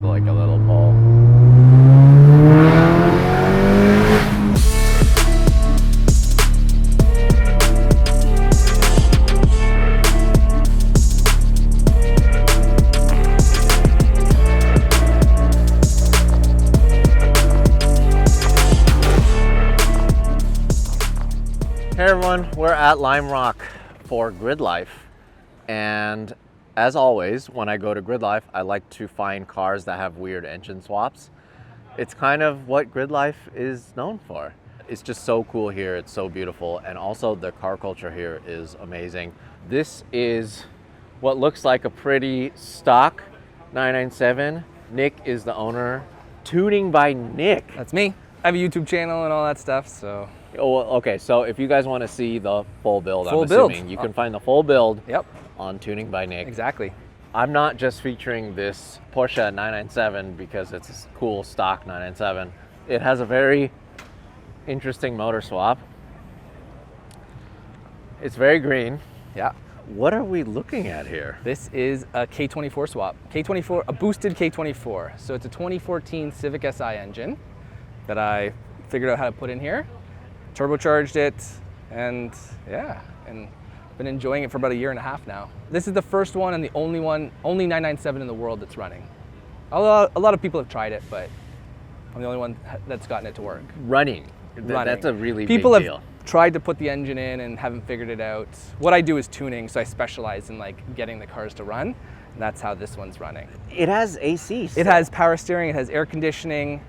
Like a little pole. Hey everyone, we're at Lime Rock for Gridlife, and as always, when I go to Gridlife, I like to find cars that have weird engine swaps. It's kind of what Gridlife is known for. It's just so cool here, it's so beautiful, and also the car culture here is amazing. This is what looks like a pretty stock 997. Nick is the owner. Tuning by Nick. That's me. I have a YouTube channel and all that stuff, so. Oh, okay, so if you guys want to see the full build, I'm assuming you can find the full build on Tuning by Nick. Exactly. I'm not just featuring this Porsche 997 because it's a cool stock 997. It has a very interesting motor swap. It's very green. Yeah. What are we looking at here? This is a K24 swap. K24, a boosted K24. So it's a 2014 Civic Si engine that I figured out how to put in here. Turbocharged it, and yeah, and been enjoying it for about a year and a half now. This is the first one and the only 997 in the world that's running. A lot of people have tried it, but I'm the only one that's gotten it to work. Running. That's a really people big deal. Have tried to put the engine in and haven't figured it out. What I do is tuning, so I specialize in like getting the cars to run, and that's how this one's running. It has AC still. It has power steering, it has air conditioning.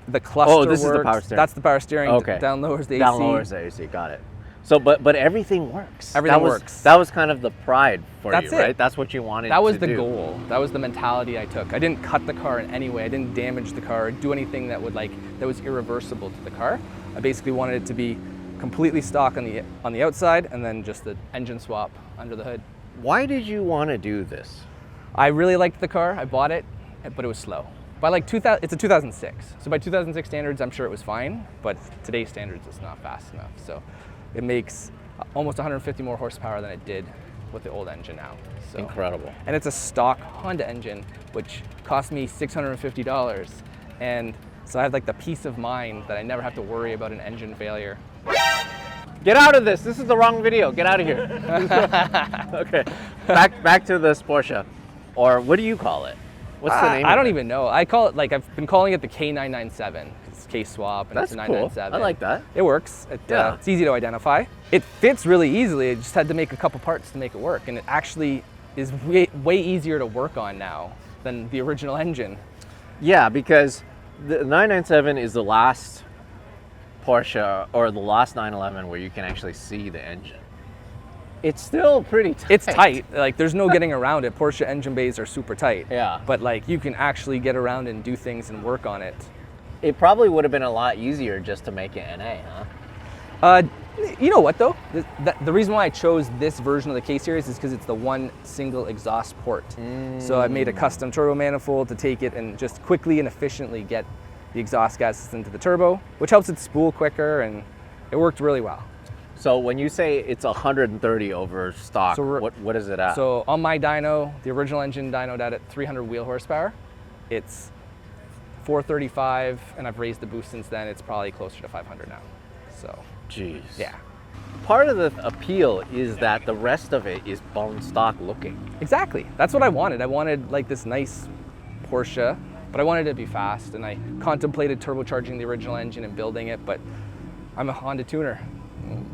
The cluster Oh, this works. is the power steering. That's the power steering. Okay. Down lowers the AC. Down lowers the AC, got it. So, but everything works. Everything works. That was kind of the pride for That's you, it. right? That's what you wanted to do. That was the goal. That was the mentality I took. I didn't cut the car in any way. I didn't damage the car or do anything that was irreversible to the car. I basically wanted it to be completely stock on the outside and then just the engine swap under the hood. Why did you want to do this? I really liked the car. I bought it, but it was slow. By like 2000, it's a 2006. So by 2006 standards, I'm sure it was fine, but today's standards, it's not fast enough. So it makes almost 150 more horsepower than it did with the old engine now. So, incredible. And it's a stock Honda engine, which cost me $650. And so I have like the peace of mind that I never have to worry about an engine failure. Get out of this. This is the wrong video. Get out of here. Okay. Back to this Porsche. Or what do you call it? What's the name? I don't even know. I call it, like, I've been calling it the K997. It's K-Swap and That's it's a 997. cool. I like that. It works. It's easy to identify. It fits really easily. I just had to make a couple parts to make it work. And it actually is way easier to work on now than the original engine. Yeah, because the 997 is the last Porsche or the last 911 where you can actually see the engine. It's still pretty tight. It's tight. Like, there's no getting around it. Porsche engine bays are super tight. Yeah. But like, you can actually get around and do things and work on it. It probably would have been a lot easier just to make it NA, huh? You know what though? The reason why I chose this version of the K series is because it's the one single exhaust port. So I made a custom turbo manifold to take it and just quickly and efficiently get the exhaust gases into the turbo, which helps it spool quicker, and it worked really well. So when you say it's 130 over stock, So what is it at? So on my dyno, the original engine dynoed at 300 wheel horsepower. It's 435, and I've raised the boost since then. It's probably closer to 500 now. So, jeez. yeah. Part of the appeal is that the rest of it is bone stock looking. Exactly. That's what I wanted. I wanted like this nice Porsche, but I wanted it to be fast, and I contemplated turbocharging the original engine and building it, but I'm a Honda tuner.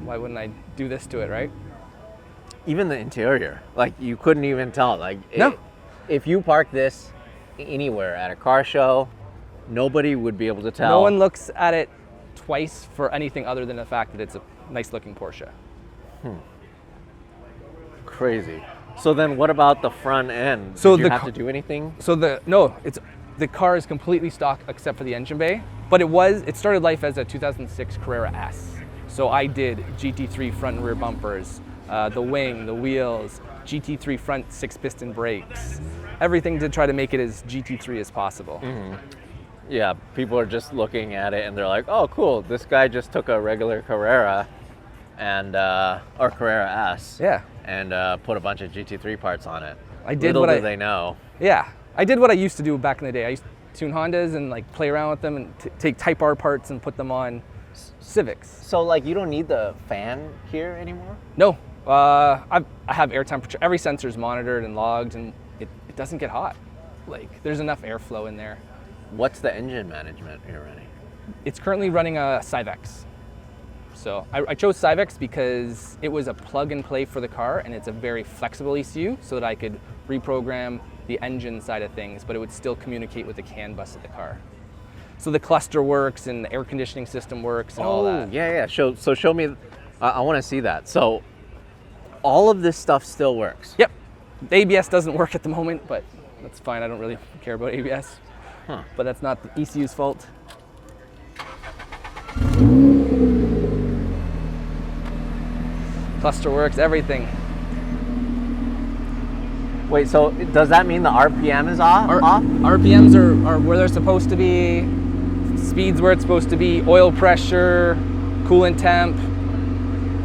Why wouldn't I do this to it, right? Even the interior, like you couldn't even tell. Like, no. If you park this anywhere at a car show, nobody would be able to tell. No one looks at it twice for anything other than the fact that it's a nice looking Porsche. Crazy. So then what about the front end? So Did you have to do anything? So the car is completely stock except for the engine bay, but it started life as a 2006 Carrera S. So I did GT3 front and rear bumpers, the wing, the wheels, GT3 front 6-piston brakes, everything to try to make it as GT3 as possible. Mm-hmm. Yeah, people are just looking at it and they're like, oh cool, this guy just took a regular Carrera and or Carrera S Yeah. and put a bunch of GT3 parts on it. I did Little what do they know. Yeah, I did what I used to do back in the day. I used to tune Hondas and like play around with them and take Type R parts and put them on Civics. So like you don't need the fan here anymore? No, I have air temperature. Every sensor is monitored and logged, and it doesn't get hot. Like there's enough airflow in there. What's the engine management you're running? It's currently running a Civex. So I chose Civex because it was a plug and play for the car, and it's a very flexible ECU so that I could reprogram the engine side of things, but it would still communicate with the CAN bus of the car. So the cluster works and the air conditioning system works and all that. Yeah. So show me, I want to see that. So all of this stuff still works? Yep. The ABS doesn't work at the moment, but that's fine. I don't really care about ABS. Huh. But that's not the ECU's fault. Cluster works, everything. Wait, so does that mean the RPM is off? RPMs are where they're supposed to be, speed's where it's supposed to be, oil pressure, coolant temp,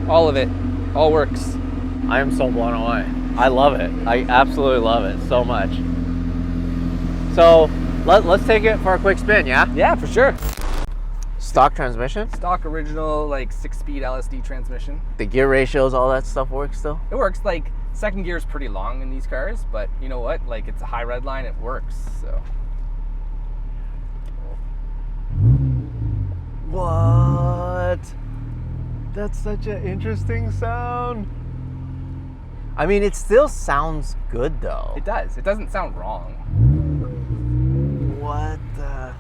all of it, all works. I am so blown away. I love it. I absolutely love it so much. So let's take it for a quick spin, yeah? Yeah, for sure. Stock transmission? Stock original, like 6-speed LSD transmission. The gear ratios, all that stuff works still? It works. Like second gear is pretty long in these cars, but you know what? Like it's a high red line, it works. So. What? That's such an interesting sound. I mean, it still sounds good though. It does. It doesn't sound wrong. What the?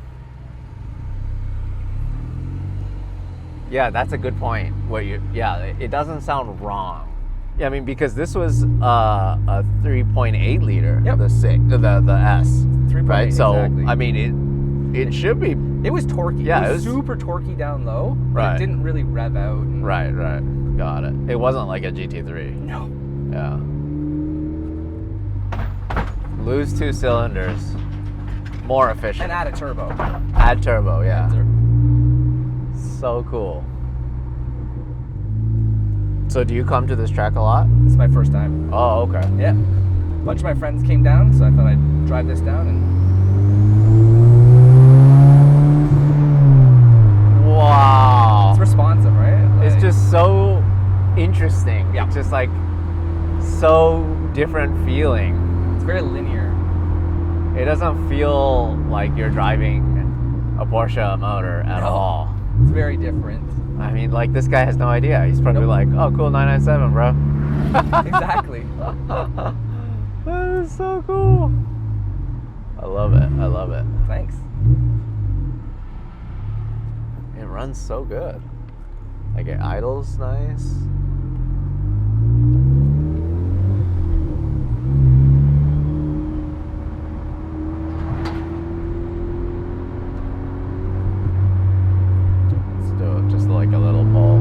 Yeah, that's a good point. It doesn't sound wrong. Yeah, I mean, because this was a 3.8 liter, Yep. the S, 3.8, right? So exactly. I mean, it should be. It was torquey. Yeah, it it was was- super torquey down low, but Right. it didn't really rev out. And Right. Got it. It wasn't like a GT3. No. Yeah. Lose 2 cylinders, more efficient. And add a turbo. Add turbo, yeah. So cool. So do you come to this track a lot? It's my first time. Oh, okay. Yeah. A bunch of my friends came down, so I thought I'd drive this down and. Wow. It's responsive, right? It's Like- just so interesting. Yeah. It's just like so different feeling. It's very linear. It doesn't feel like you're driving a Porsche motor at No. all. It's very different. I mean, like, this guy has no idea. He's probably Nope. like, oh, cool, 997, bro. Exactly. That is so cool. I love it. I love it. Thanks. It runs so good. Like, it idles nice. Let's do it. Just like a little pull.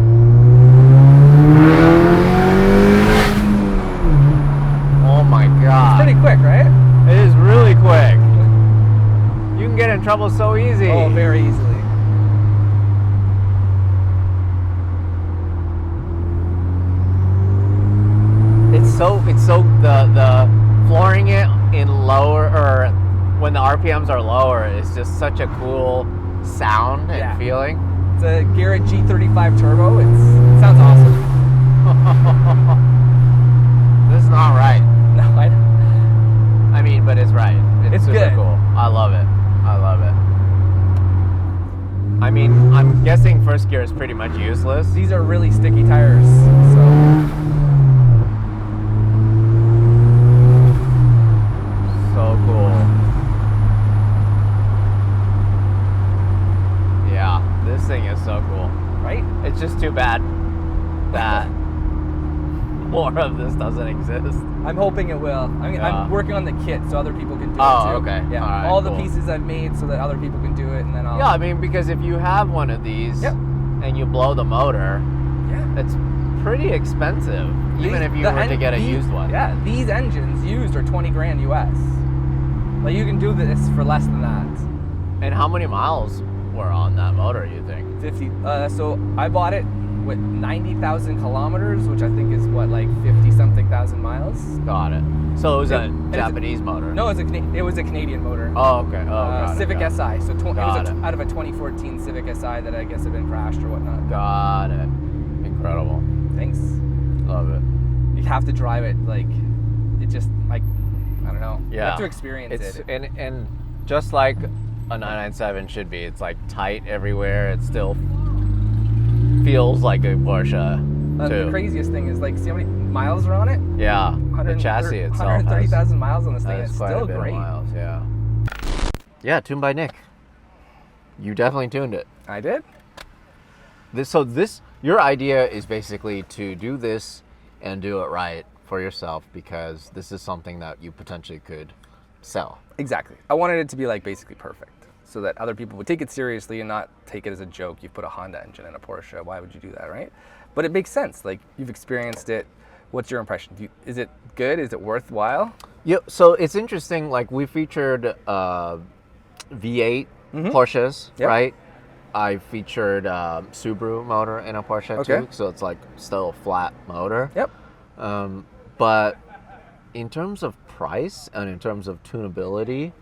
Oh my god. Pretty quick, right? It is really quick. You can get in trouble so easy. Oh, very easily. It's so the flooring it in lower, or when the RPMs are lower, is just such a cool sound and Yeah. feeling. It's a Garrett G35 turbo. It sounds awesome. This is not right. No, I mean, but it's right. It's super good. cool. I love it. I love it. I mean, I'm guessing first gear is pretty much useless. these are really sticky tires, so. So cool. Yeah, this thing is so cool. Right? It's just too bad that more of this doesn't exist. I'm hoping it will. I mean, Yeah. I'm working on the kit so other people can do Oh, it too. okay. Yeah. All right, All the cool. pieces I've made so that other people can do it, and then I'll. Yeah, I mean, because if you have one of these Yep. and you blow the motor, Yeah. it's pretty expensive, even if you were to get a used one. Yeah, these engines used are 20 grand US. Like you can do this for less than that. And how many miles were on that motor, you think? 50. So I bought it with 90,000 kilometers, which I think is what, like 50-something thousand miles. Got it. So it was a And Japanese motor? No, it was a Canadian motor. Oh, okay. Oh, got it, Civic got it. SI. So it was Got it. out of a 2014 Civic SI that I guess had been crashed or whatnot. Got it. Incredible. Thanks. Love it. You have to drive it, like, it just, like, I don't know. Yeah. You have to experience It's it. and just like a 997 should be, it's like tight everywhere. It still feels like a Porsche too. The craziest thing is, like, see how many miles are on it? Yeah, the chassis itself 130,000 miles on this thing. has It's quite still a bit great. of miles. Yeah. Yeah, tuned by Nick. You definitely tuned it. I did. Your idea is basically to do this and do it right for yourself, because this is something that you potentially could sell. Exactly. I wanted it to be, like, basically perfect, so that other people would take it seriously and not take it as a joke. You put a Honda engine in a Porsche. Why would you do that, right? But it makes sense. Like, you've experienced it. What's your impression? Is it good? Is it worthwhile? Yeah. So it's interesting. Like, we featured V8 Porsches, Yep. right? I featured Subaru motor in a Porsche too, so it's like still a flat motor. Yep. But in terms of price and in terms of tunability,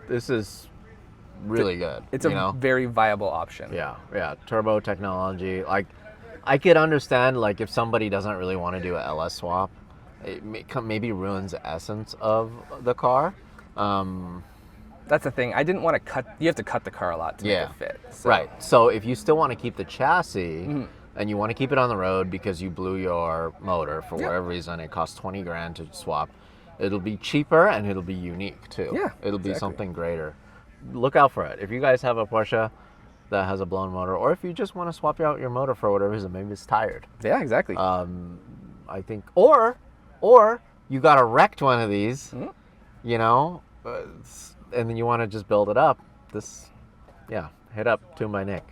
this is really good. It's a very viable option. Yeah, turbo technology. Like, I could understand, like, if somebody doesn't really want to do a LS swap, it maybe ruins the essence of the car. That's the thing. I didn't want to cut. You have to cut the car a lot to make it fit. So. Right. So if you still want to keep the chassis and you want to keep it on the road because you blew your motor for whatever reason, it costs 20 grand to swap. It'll be cheaper and it'll be unique too. Yeah, It'll be something greater. Look out for it. If you guys have a Porsche that has a blown motor, or if you just want to swap out your motor for whatever reason, maybe it's tired. Yeah, exactly. I think, or you got a wrecked one of these, you know, and then you want to just build it up. Hit up Tuned by Nick.